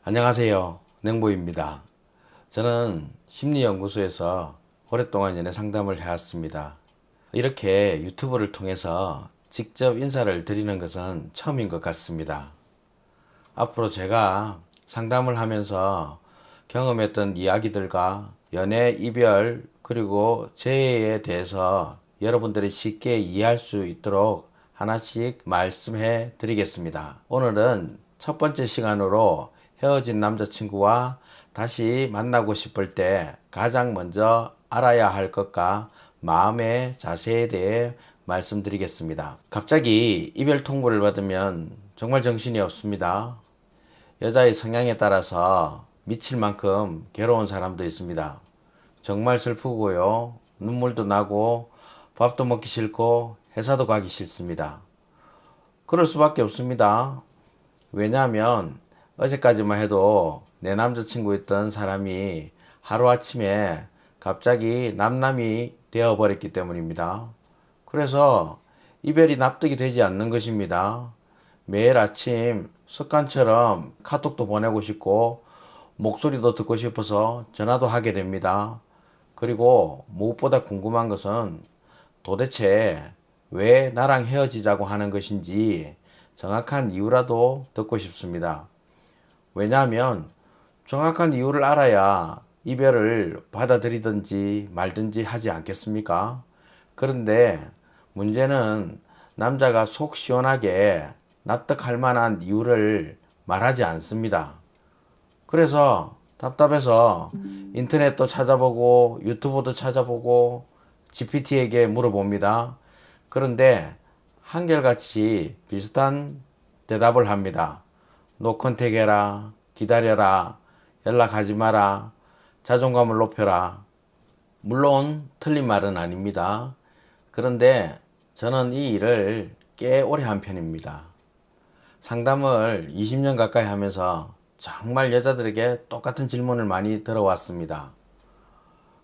안녕하세요. 냉보입니다. 저는 심리연구소에서 오랫동안 연애 상담을 해왔습니다. 이렇게 유튜브를 통해서 직접 인사를 드리는 것은 처음인 것 같습니다. 앞으로 제가 상담을 하면서 경험했던 이야기들과 연애, 이별, 그리고 재해에 대해서 여러분들이 쉽게 이해할 수 있도록 하나씩 말씀해 드리겠습니다. 오늘은 첫 번째 시간으로 헤어진 남자친구와 다시 만나고 싶을 때 가장 먼저 알아야 할 것과 마음의 자세에 대해 말씀드리겠습니다. 갑자기 이별 통보를 받으면 정말 정신이 없습니다. 여자의 성향에 따라서 미칠 만큼 괴로운 사람도 있습니다. 정말 슬프고요. 눈물도 나고 밥도 먹기 싫고 회사도 가기 싫습니다. 그럴 수밖에 없습니다. 왜냐하면 어제까지만 해도 내 남자친구였던 사람이 하루아침에 갑자기 남남이 되어버렸기 때문입니다. 그래서 이별이 납득이 되지 않는 것입니다. 매일 아침 습관처럼 카톡도 보내고 싶고 목소리도 듣고 싶어서 전화도 하게 됩니다. 그리고 무엇보다 궁금한 것은 도대체 왜 나랑 헤어지자고 하는 것인지 정확한 이유라도 듣고 싶습니다. 왜냐하면 정확한 이유를 알아야 이별을 받아들이든지 말든지 하지 않겠습니까? 그런데 문제는 남자가 속 시원하게 납득할 만한 이유를 말하지 않습니다. 그래서 답답해서 인터넷도 찾아보고 유튜브도 찾아보고 GPT에게 물어봅니다. 그런데 한결같이 비슷한 대답을 합니다. 노컨택 해라, 기다려라, 연락하지 마라, 자존감을 높여라. 물론 틀린 말은 아닙니다. 그런데 저는 이 일을 꽤 오래 한 편입니다. 상담을 20년 가까이 하면서 정말 여자들에게 똑같은 질문을 많이 들어왔습니다.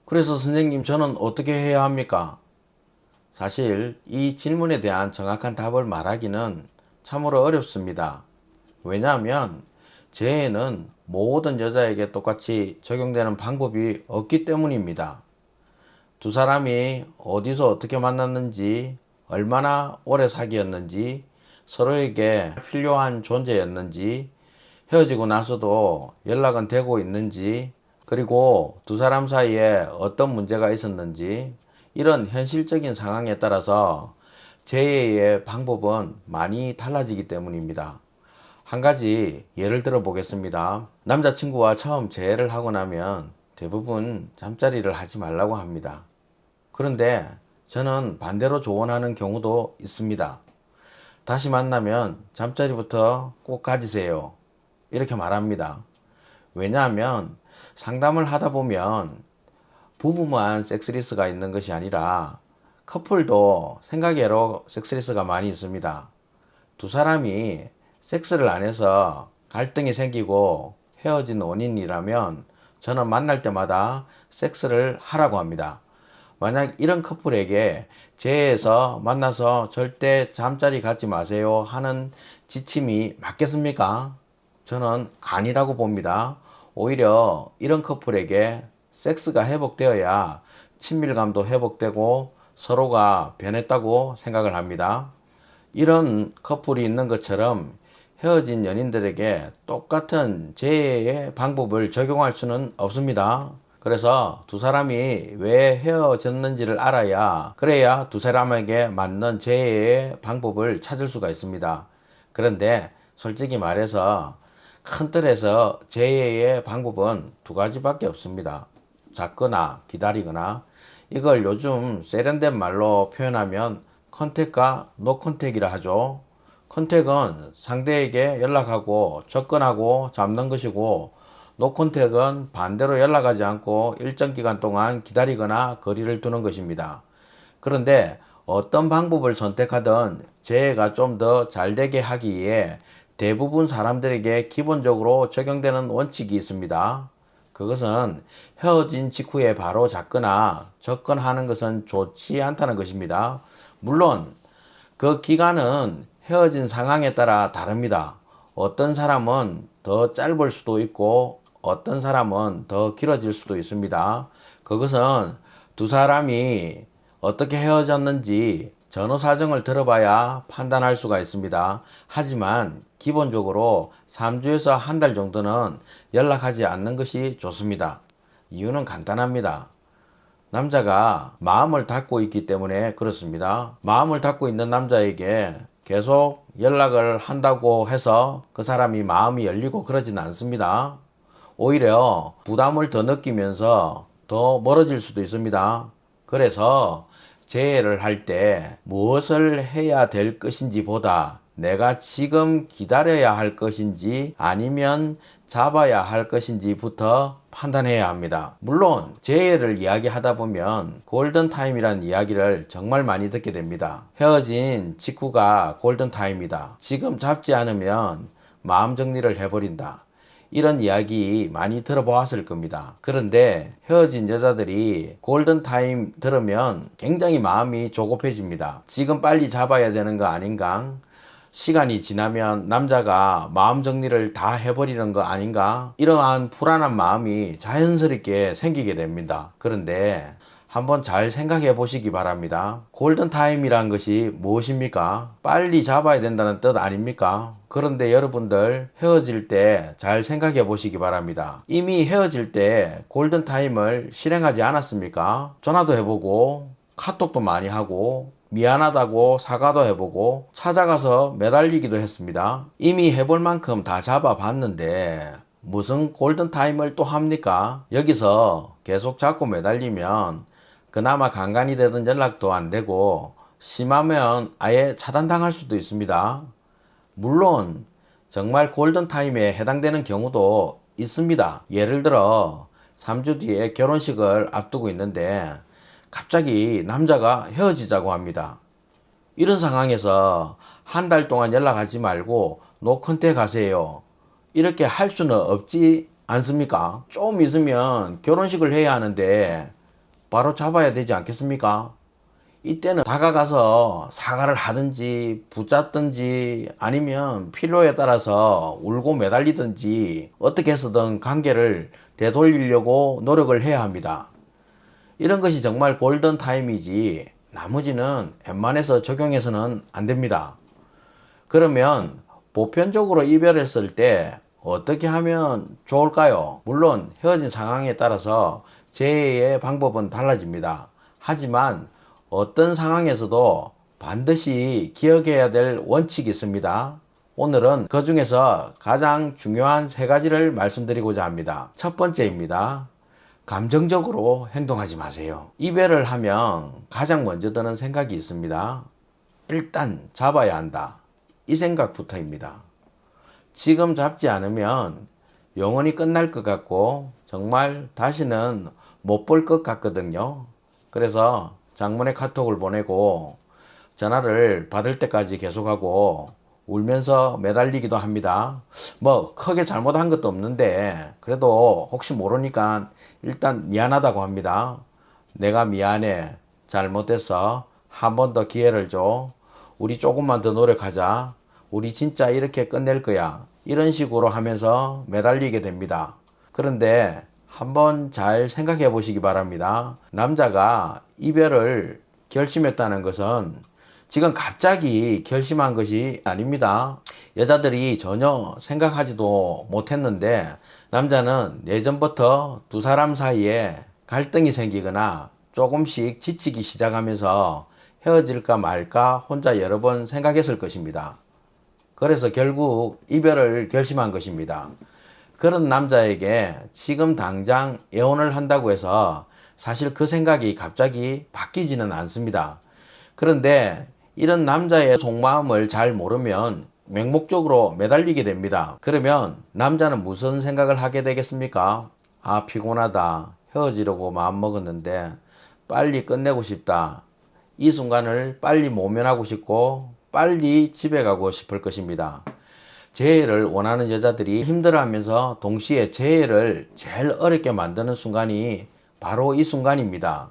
그래서 선생님, 저는 어떻게 해야 합니까? 사실 이 질문에 대한 정확한 답을 말하기는 참으로 어렵습니다. 왜냐하면 재해는 모든 여자에게 똑같이 적용되는 방법이 없기 때문입니다. 두 사람이 어디서 어떻게 만났는지, 얼마나 오래 사귀었는지, 서로에게 필요한 존재였는지, 헤어지고 나서도 연락은 되고 있는지, 그리고 두 사람 사이에 어떤 문제가 있었는지, 이런 현실적인 상황에 따라서 재해의 방법은 많이 달라지기 때문입니다. 한 가지 예를 들어 보겠습니다. 남자친구와 처음 재회를 하고 나면 대부분 잠자리를 하지 말라고 합니다. 그런데 저는 반대로 조언하는 경우도 있습니다. 다시 만나면 잠자리부터 꼭 가지세요. 이렇게 말합니다. 왜냐하면 상담을 하다 보면 부부만 섹스리스가 있는 것이 아니라 커플도 생각외로 섹스리스가 많이 있습니다. 두 사람이 섹스를 안 해서 갈등이 생기고 헤어진 원인이라면 저는 만날 때마다 섹스를 하라고 합니다. 만약 이런 커플에게 재해에서 만나서 절대 잠자리 갖지 마세요 하는 지침이 맞겠습니까? 저는 아니라고 봅니다. 오히려 이런 커플에게 섹스가 회복되어야 친밀감도 회복되고 서로가 변했다고 생각을 합니다. 이런 커플이 있는 것처럼 헤어진 연인들에게 똑같은 재해의 방법을 적용할 수는 없습니다. 그래서 두 사람이 왜 헤어졌는지를 알아야, 그래야 두 사람에게 맞는 재해의 방법을 찾을 수가 있습니다. 그런데 솔직히 말해서 큰 틀에서 재해의 방법은 두 가지밖에 없습니다. 잡거나 기다리거나, 이걸 요즘 세련된 말로 표현하면 컨택과 노컨택이라 하죠. 컨택은 상대에게 연락하고 접근하고 잡는 것이고, 노컨택은 반대로 연락하지 않고 일정 기간 동안 기다리거나 거리를 두는 것입니다. 그런데 어떤 방법을 선택하든 재해가 좀 더 잘 되게 하기 위해 대부분 사람들에게 기본적으로 적용되는 원칙이 있습니다. 그것은 헤어진 직후에 바로 잡거나 접근하는 것은 좋지 않다는 것입니다. 물론 그 기간은 헤어진 상황에 따라 다릅니다. 어떤 사람은 더 짧을 수도 있고 어떤 사람은 더 길어질 수도 있습니다. 그것은 두 사람이 어떻게 헤어졌는지 전후 사정을 들어봐야 판단할 수가 있습니다. 하지만 기본적으로 3주에서 한 달 정도는 연락하지 않는 것이 좋습니다. 이유는 간단합니다. 남자가 마음을 닫고 있기 때문에 그렇습니다. 마음을 닫고 있는 남자에게 계속 연락을 한다고 해서 그 사람이 마음이 열리고 그러진 않습니다. 오히려 부담을 더 느끼면서 더 멀어질 수도 있습니다. 그래서 재회를 할 때 무엇을 해야 될 것인지 보다 내가 지금 기다려야 할 것인지 아니면 잡아야 할 것인지부터 판단해야 합니다. 물론 재회를 이야기하다 보면 골든타임이라는 이야기를 정말 많이 듣게 됩니다. 헤어진 직후가 골든타임이다. 지금 잡지 않으면 마음 정리를 해버린다. 이런 이야기 많이 들어보았을 겁니다. 그런데 헤어진 여자들이 골든타임 들으면 굉장히 마음이 조급해집니다. 지금 빨리 잡아야 되는 거 아닌가? 시간이 지나면 남자가 마음 정리를 다 해버리는 거 아닌가? 이러한 불안한 마음이 자연스럽게 생기게 됩니다. 그런데 한번 잘 생각해 보시기 바랍니다. 골든타임이란 것이 무엇입니까? 빨리 잡아야 된다는 뜻 아닙니까? 그런데 여러분들 헤어질 때 잘 생각해 보시기 바랍니다. 이미 헤어질 때 골든타임을 실행하지 않았습니까? 전화도 해보고 카톡도 많이 하고 미안하다고 사과도 해보고 찾아가서 매달리기도 했습니다. 이미 해볼 만큼 다 잡아봤는데 무슨 골든타임을 또 합니까? 여기서 계속 잡고 매달리면 그나마 간간히 되던 연락도 안 되고 심하면 아예 차단당할 수도 있습니다. 물론 정말 골든타임에 해당되는 경우도 있습니다. 예를 들어 3주 뒤에 결혼식을 앞두고 있는데 갑자기 남자가 헤어지자고 합니다. 이런 상황에서 한 달 동안 연락하지 말고 노컨택 하세요. 이렇게 할 수는 없지 않습니까? 좀 있으면 결혼식을 해야 하는데 바로 잡아야 되지 않겠습니까? 이때는 다가가서 사과를 하든지 붙잡든지 아니면 필요에 따라서 울고 매달리든지 어떻게 해서든 관계를 되돌리려고 노력을 해야 합니다. 이런 것이 정말 골든타임이지 나머지는 웬만해서 적용해서는 안 됩니다. 그러면 보편적으로 이별했을 때 어떻게 하면 좋을까요? 물론 헤어진 상황에 따라서 재회의 방법은 달라집니다. 하지만 어떤 상황에서도 반드시 기억해야 될 원칙이 있습니다. 오늘은 그 중에서 가장 중요한 세 가지를 말씀드리고자 합니다. 첫 번째입니다. 감정적으로 행동하지 마세요. 이별을 하면 가장 먼저 드는 생각이 있습니다. 일단 잡아야 한다. 이 생각부터입니다. 지금 잡지 않으면 영원히 끝날 것 같고 정말 다시는 못 볼 것 같거든요. 그래서 장문의 카톡을 보내고 전화를 받을 때까지 계속하고 울면서 매달리기도 합니다. 뭐 크게 잘못한 것도 없는데 그래도 혹시 모르니까 일단 미안하다고 합니다. 내가 미안해. 잘못했어. 한 번 더 기회를 줘. 우리 조금만 더 노력하자. 우리 진짜 이렇게 끝낼 거야. 이런 식으로 하면서 매달리게 됩니다. 그런데 한번 잘 생각해 보시기 바랍니다. 남자가 이별을 결심했다는 것은 지금 갑자기 결심한 것이 아닙니다. 여자들이 전혀 생각하지도 못했는데 남자는 예전부터 두 사람 사이에 갈등이 생기거나 조금씩 지치기 시작하면서 헤어질까 말까 혼자 여러 번 생각했을 것입니다. 그래서 결국 이별을 결심한 것입니다. 그런 남자에게 지금 당장 이혼을 한다고 해서 사실 그 생각이 갑자기 바뀌지는 않습니다. 그런데 이런 남자의 속마음을 잘 모르면 맹목적으로 매달리게 됩니다. 그러면 남자는 무슨 생각을 하게 되겠습니까? 아, 피곤하다. 헤어지려고 마음먹었는데 빨리 끝내고 싶다. 이 순간을 빨리 모면하고 싶고 빨리 집에 가고 싶을 것입니다. 재회를 원하는 여자들이 힘들어하면서 동시에 재회를 제일 어렵게 만드는 순간이 바로 이 순간입니다.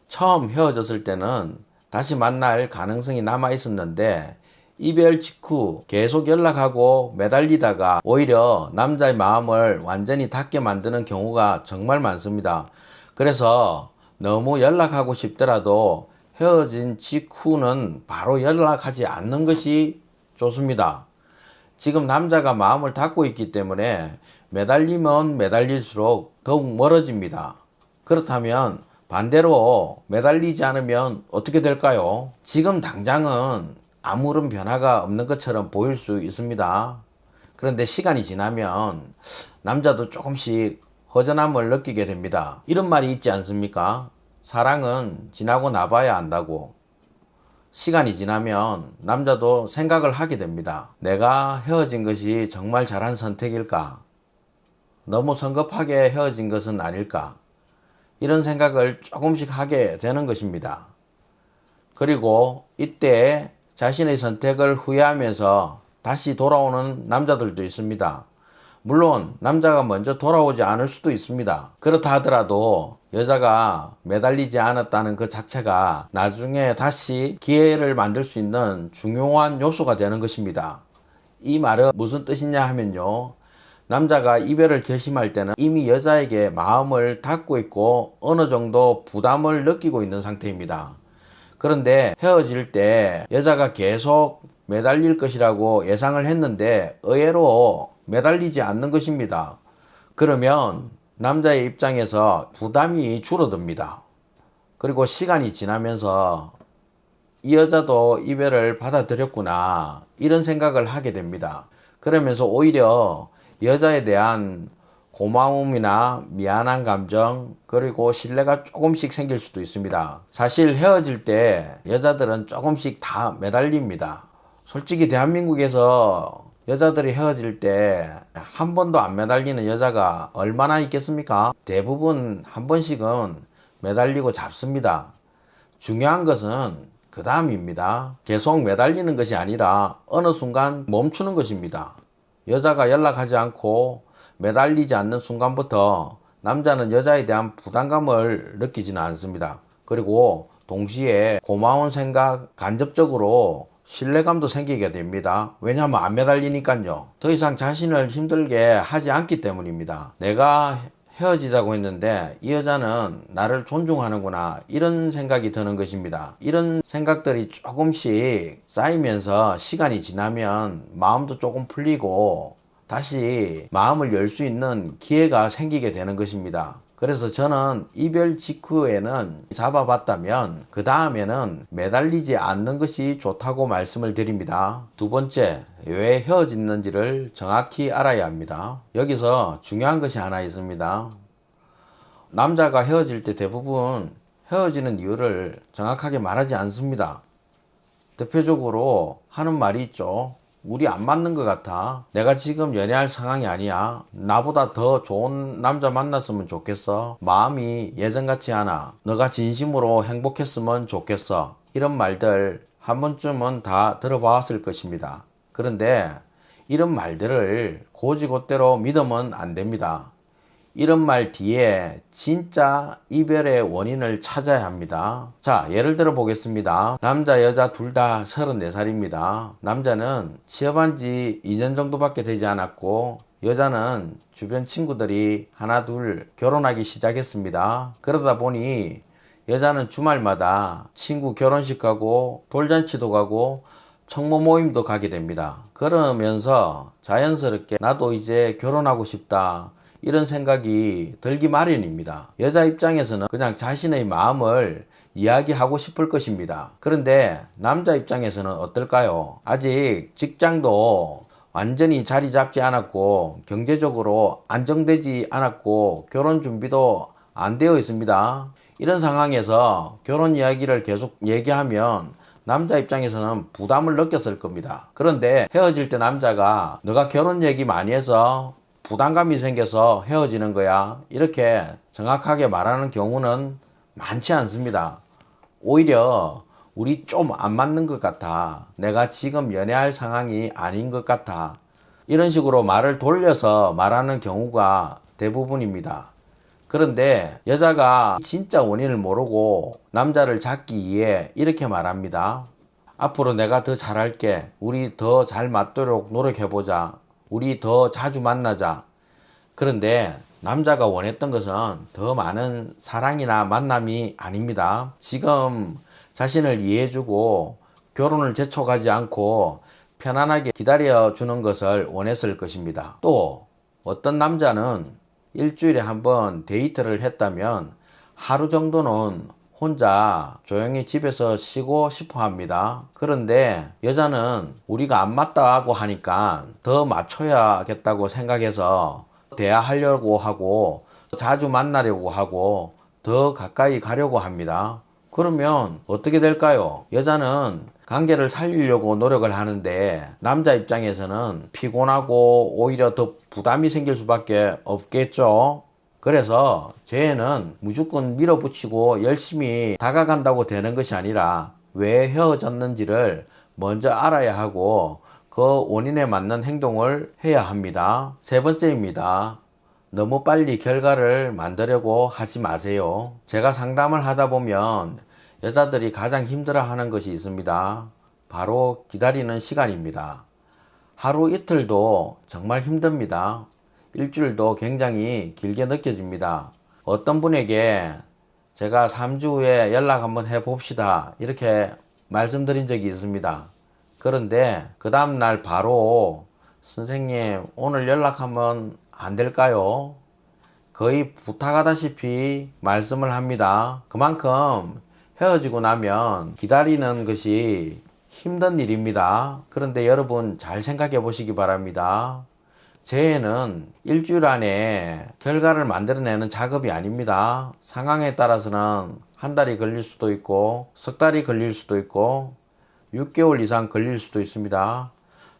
처음 헤어졌을 때는 다시 만날 가능성이 남아 있었는데 이별 직후 계속 연락하고 매달리다가 오히려 남자의 마음을 완전히 닫게 만드는 경우가 정말 많습니다. 그래서 너무 연락하고 싶더라도 헤어진 직후는 바로 연락하지 않는 것이 좋습니다. 지금 남자가 마음을 닫고 있기 때문에 매달리면 매달릴수록 더욱 멀어집니다. 그렇다면 반대로 매달리지 않으면 어떻게 될까요? 지금 당장은 아무런 변화가 없는 것처럼 보일 수 있습니다. 그런데 시간이 지나면 남자도 조금씩 허전함을 느끼게 됩니다. 이런 말이 있지 않습니까? 사랑은 지나고 나봐야 안다고. 시간이 지나면 남자도 생각을 하게 됩니다. 내가 헤어진 것이 정말 잘한 선택일까? 너무 성급하게 헤어진 것은 아닐까? 이런 생각을 조금씩 하게 되는 것입니다. 그리고 이때 자신의 선택을 후회하면서 다시 돌아오는 남자들도 있습니다. 물론 남자가 먼저 돌아오지 않을 수도 있습니다. 그렇다 하더라도 여자가 매달리지 않았다는 그 자체가 나중에 다시 기회를 만들 수 있는 중요한 요소가 되는 것입니다. 이 말은 무슨 뜻이냐 하면요, 남자가 이별을 결심할 때는 이미 여자에게 마음을 닫고 있고 어느 정도 부담을 느끼고 있는 상태입니다. 그런데 헤어질 때 여자가 계속 매달릴 것이라고 예상을 했는데 의외로 매달리지 않는 것입니다. 그러면 남자의 입장에서 부담이 줄어듭니다. 그리고 시간이 지나면서 이 여자도 이별을 받아들였구나, 이런 생각을 하게 됩니다. 그러면서 오히려 여자에 대한 고마움이나 미안한 감정, 그리고 신뢰가 조금씩 생길 수도 있습니다. 사실 헤어질 때 여자들은 조금씩 다 매달립니다. 솔직히 대한민국에서 여자들이 헤어질 때 한 번도 안 매달리는 여자가 얼마나 있겠습니까? 대부분 한 번씩은 매달리고 잡습니다. 중요한 것은 그 다음입니다. 계속 매달리는 것이 아니라 어느 순간 멈추는 것입니다. 여자가 연락하지 않고 매달리지 않는 순간부터 남자는 여자에 대한 부담감을 느끼지는 않습니다. 그리고 동시에 고마운 생각, 간접적으로 신뢰감도 생기게 됩니다. 왜냐하면 안 매달리니까요. 더 이상 자신을 힘들게 하지 않기 때문입니다. 내가 헤어지자고 했는데 이 여자는 나를 존중하는구나, 이런 생각이 드는 것입니다. 이런 생각들이 조금씩 쌓이면서 시간이 지나면 마음도 조금 풀리고 다시 마음을 열 수 있는 기회가 생기게 되는 것입니다. 그래서 저는 이별 직후에는 잡아봤다면 그 다음에는 매달리지 않는 것이 좋다고 말씀을 드립니다. 두 번째, 왜 헤어졌는지를 정확히 알아야 합니다. 여기서 중요한 것이 하나 있습니다. 남자가 헤어질 때 대부분 헤어지는 이유를 정확하게 말하지 않습니다. 대표적으로 하는 말이 있죠. 우리 안 맞는 것 같아. 내가 지금 연애할 상황이 아니야. 나보다 더 좋은 남자 만났으면 좋겠어. 마음이 예전 같지 않아. 너가 진심으로 행복했으면 좋겠어. 이런 말들 한 번쯤은 다 들어봤을 것입니다. 그런데 이런 말들을 곧이곧대로 믿으면 안 됩니다. 이런 말 뒤에 진짜 이별의 원인을 찾아야 합니다. 자, 예를 들어 보겠습니다. 남자 여자 둘 다 34살입니다. 남자는 취업한 지 2년 정도밖에 되지 않았고 여자는 주변 친구들이 하나 둘 결혼하기 시작했습니다. 그러다 보니 여자는 주말마다 친구 결혼식 가고 돌잔치도 가고 청모 모임도 가게 됩니다. 그러면서 자연스럽게 나도 이제 결혼하고 싶다, 이런 생각이 들기 마련입니다. 여자 입장에서는 그냥 자신의 마음을 이야기하고 싶을 것입니다. 그런데 남자 입장에서는 어떨까요? 아직 직장도 완전히 자리 잡지 않았고 경제적으로 안정되지 않았고 결혼 준비도 안 되어 있습니다. 이런 상황에서 결혼 이야기를 계속 얘기하면 남자 입장에서는 부담을 느꼈을 겁니다. 그런데 헤어질 때 남자가 너가 결혼 얘기 많이 해서 부담감이 생겨서 헤어지는 거야, 이렇게 정확하게 말하는 경우는 많지 않습니다. 오히려 우리 좀 안 맞는 것 같아, 내가 지금 연애할 상황이 아닌 것 같아, 이런 식으로 말을 돌려서 말하는 경우가 대부분입니다. 그런데 여자가 진짜 원인을 모르고 남자를 잡기 위해 이렇게 말합니다. 앞으로 내가 더 잘할게. 우리 더 잘 맞도록 노력해보자. 우리 더 자주 만나자. 그런데 남자가 원했던 것은 더 많은 사랑이나 만남이 아닙니다. 지금 자신을 이해해주고 결혼을 재촉하지 않고 편안하게 기다려주는 것을 원했을 것입니다. 또 어떤 남자는 일주일에 한 번 데이트를 했다면 하루 정도는 혼자 조용히 집에서 쉬고 싶어 합니다. 그런데 여자는 우리가 안 맞다고 하니까 더 맞춰야겠다고 생각해서 대화하려고 하고 자주 만나려고 하고 더 가까이 가려고 합니다. 그러면 어떻게 될까요? 여자는 관계를 살리려고 노력을 하는데 남자 입장에서는 피곤하고 오히려 더 부담이 생길 수밖에 없겠죠. 그래서 쟤는 무조건 밀어붙이고 열심히 다가간다고 되는 것이 아니라 왜 헤어졌는지를 먼저 알아야 하고 그 원인에 맞는 행동을 해야 합니다. 세 번째입니다. 너무 빨리 결과를 만들려고 하지 마세요. 제가 상담을 하다 보면 여자들이 가장 힘들어하는 것이 있습니다. 바로 기다리는 시간입니다. 하루 이틀도 정말 힘듭니다. 일주일도 굉장히 길게 느껴집니다. 어떤 분에게 제가 3주 후에 연락 한번 해봅시다 이렇게 말씀드린 적이 있습니다. 그런데 그 다음날 바로 선생님 오늘 연락하면 안 될까요? 거의 부탁하다시피 말씀을 합니다. 그만큼 헤어지고 나면 기다리는 것이 힘든 일입니다. 그런데 여러분 잘 생각해 보시기 바랍니다. 재해는 일주일 안에 결과를 만들어내는 작업이 아닙니다. 상황에 따라서는 한 달이 걸릴 수도 있고 석 달이 걸릴 수도 있고 6개월 이상 걸릴 수도 있습니다.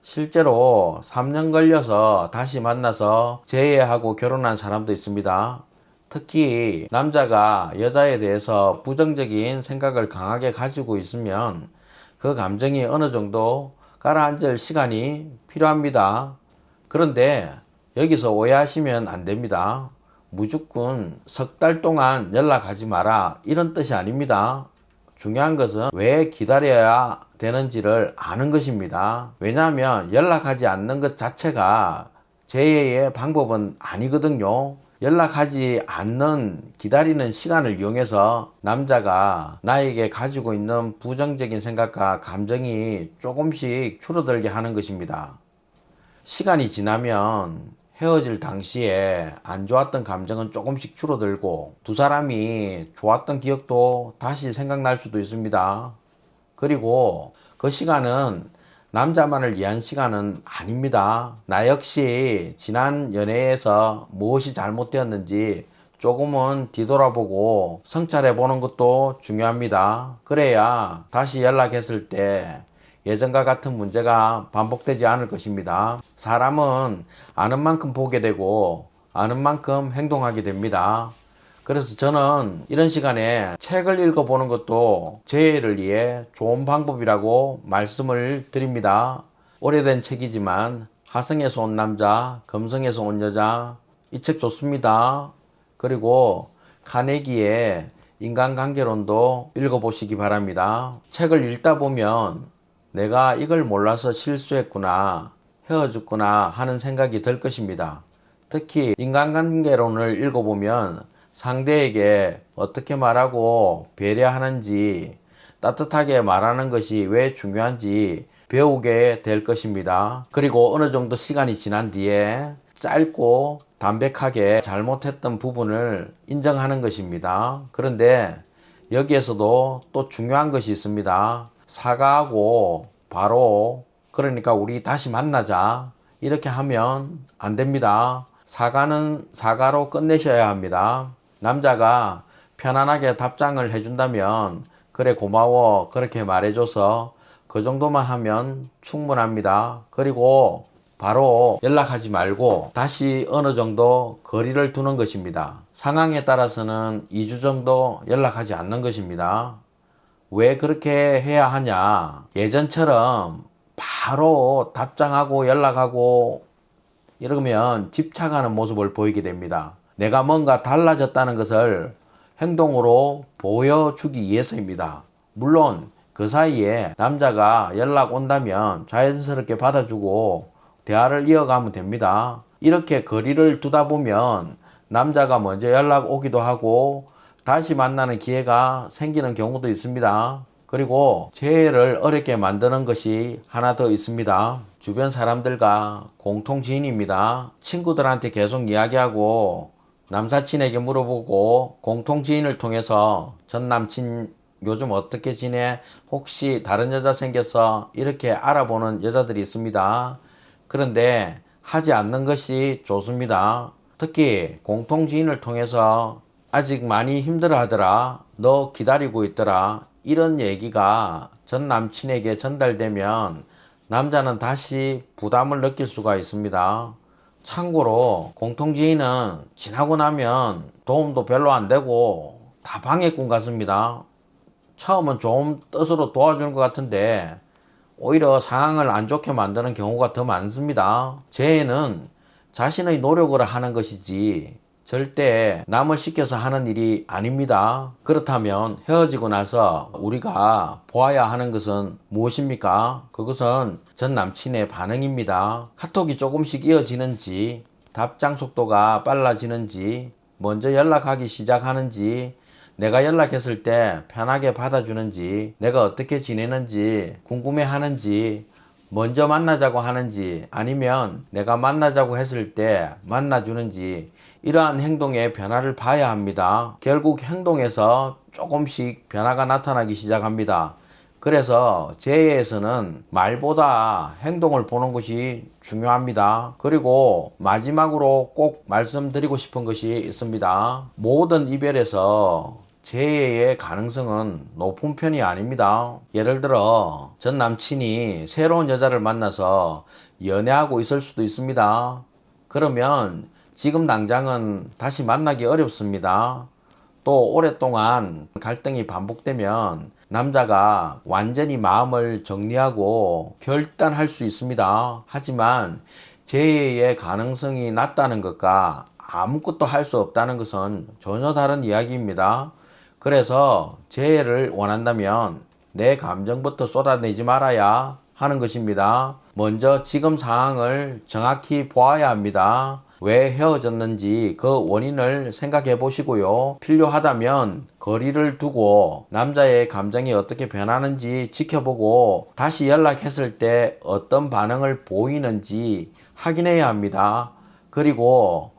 실제로 3년 걸려서 다시 만나서 재회하고 결혼한 사람도 있습니다. 특히 남자가 여자에 대해서 부정적인 생각을 강하게 가지고 있으면 그 감정이 어느 정도 가라앉을 시간이 필요합니다. 그런데 여기서 오해하시면 안 됩니다. 무조건 석 달 동안 연락하지 마라 이런 뜻이 아닙니다. 중요한 것은 왜 기다려야 되는지를 아는 것입니다. 왜냐하면 연락하지 않는 것 자체가 재해의 방법은 아니거든요. 연락하지 않는 기다리는 시간을 이용해서 남자가 나에게 가지고 있는 부정적인 생각과 감정이 조금씩 줄어들게 하는 것입니다. 시간이 지나면 헤어질 당시에 안 좋았던 감정은 조금씩 줄어들고 두 사람이 좋았던 기억도 다시 생각날 수도 있습니다. 그리고 그 시간은 남자만을 위한 시간은 아닙니다. 나 역시 지난 연애에서 무엇이 잘못되었는지 조금은 뒤돌아보고 성찰해 보는 것도 중요합니다. 그래야 다시 연락했을 때 예전과 같은 문제가 반복되지 않을 것입니다. 사람은 아는 만큼 보게 되고 아는 만큼 행동하게 됩니다. 그래서 저는 이런 시간에 책을 읽어보는 것도 재해를 위해 좋은 방법이라고 말씀을 드립니다. 오래된 책이지만 하성에서 온 남자, 금성에서 온 여자 이 책 좋습니다. 그리고 카네기의 인간관계론도 읽어보시기 바랍니다. 책을 읽다 보면 내가 이걸 몰라서 실수했구나, 헤어졌구나 하는 생각이 들 것입니다. 특히 인간관계론을 읽어보면 상대에게 어떻게 말하고 배려하는지 따뜻하게 말하는 것이 왜 중요한지 배우게 될 것입니다. 그리고 어느 정도 시간이 지난 뒤에 짧고 담백하게 잘못했던 부분을 인정하는 것입니다. 그런데 여기에서도 또 중요한 것이 있습니다. 사과하고 바로 그러니까 우리 다시 만나자 이렇게 하면 안 됩니다. 사과는 사과로 끝내셔야 합니다. 남자가 편안하게 답장을 해준다면 그래 고마워 그렇게 말해줘서 그 정도만 하면 충분합니다. 그리고 바로 연락하지 말고 다시 어느 정도 거리를 두는 것입니다. 상황에 따라서는 2주 정도 연락하지 않는 것입니다. 왜 그렇게 해야 하냐? 예전처럼 바로 답장하고 연락하고 이러면 집착하는 모습을 보이게 됩니다. 내가 뭔가 달라졌다는 것을 행동으로 보여주기 위해서입니다. 물론 그 사이에 남자가 연락 온다면 자연스럽게 받아주고 대화를 이어가면 됩니다. 이렇게 거리를 두다 보면 남자가 먼저 연락 오기도 하고 다시 만나는 기회가 생기는 경우도 있습니다. 그리고 재회를 어렵게 만드는 것이 하나 더 있습니다. 주변 사람들과 공통 지인입니다. 친구들한테 계속 이야기하고 남사친에게 물어보고 공통 지인을 통해서 전 남친 요즘 어떻게 지내? 혹시 다른 여자 생겼어? 이렇게 알아보는 여자들이 있습니다. 그런데 하지 않는 것이 좋습니다. 특히 공통 지인을 통해서 아직 많이 힘들어 하더라. 너 기다리고 있더라. 이런 얘기가 전 남친에게 전달되면 남자는 다시 부담을 느낄 수가 있습니다. 참고로 공통지인은 지나고 나면 도움도 별로 안 되고 다 방해꾼 같습니다. 처음은 좋은 뜻으로 도와주는 것 같은데 오히려 상황을 안 좋게 만드는 경우가 더 많습니다. 재해는 자신의 노력으로 하는 것이지 절대 남을 시켜서 하는 일이 아닙니다. 그렇다면 헤어지고 나서 우리가 보아야 하는 것은 무엇입니까? 그것은 전 남친의 반응입니다. 카톡이 조금씩 이어지는지, 답장 속도가 빨라지는지, 먼저 연락하기 시작하는지, 내가 연락했을 때 편하게 받아주는지, 내가 어떻게 지내는지 궁금해하는지, 먼저 만나자고 하는지, 아니면 내가 만나자고 했을 때 만나주는지, 이러한 행동의 변화를 봐야 합니다. 결국 행동에서 조금씩 변화가 나타나기 시작합니다. 그래서 재해에서는 말보다 행동을 보는 것이 중요합니다. 그리고 마지막으로 꼭 말씀드리고 싶은 것이 있습니다. 모든 이별에서 재해의 가능성은 높은 편이 아닙니다. 예를 들어 전 남친이 새로운 여자를 만나서 연애하고 있을 수도 있습니다. 그러면 지금 당장은 다시 만나기 어렵습니다. 또 오랫동안 갈등이 반복되면 남자가 완전히 마음을 정리하고 결단할 수 있습니다. 하지만 재해의 가능성이 낮다는 것과 아무것도 할 수 없다는 것은 전혀 다른 이야기입니다. 그래서 재해를 원한다면 내 감정부터 쏟아내지 말아야 하는 것입니다. 먼저 지금 상황을 정확히 보아야 합니다. 왜 헤어졌는지 그 원인을 생각해 보시고요. 필요하다면 거리를 두고 남자의 감정이 어떻게 변하는지 지켜보고 다시 연락했을 때 어떤 반응을 보이는지 확인해야 합니다. 그리고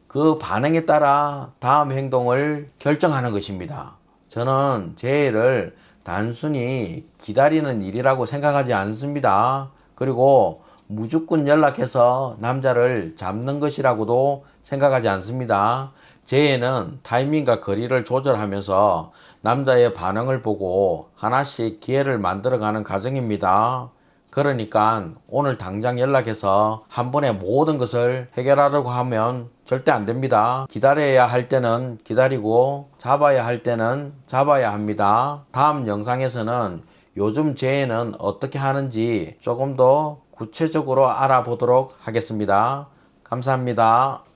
그 반응에 따라 다음 행동을 결정하는 것입니다. 저는 재해를 단순히 기다리는 일이라고 생각하지 않습니다. 그리고 무조건 연락해서 남자를 잡는 것이라고도 생각하지 않습니다. 재해는 타이밍과 거리를 조절하면서 남자의 반응을 보고 하나씩 기회를 만들어가는 과정입니다. 그러니까 오늘 당장 연락해서 한 번에 모든 것을 해결하려고 하면 절대 안 됩니다. 기다려야 할 때는 기다리고 잡아야 할 때는 잡아야 합니다. 다음 영상에서는 요즘 재해는 어떻게 하는지 조금 더 구체적으로 알아보도록 하겠습니다. 감사합니다.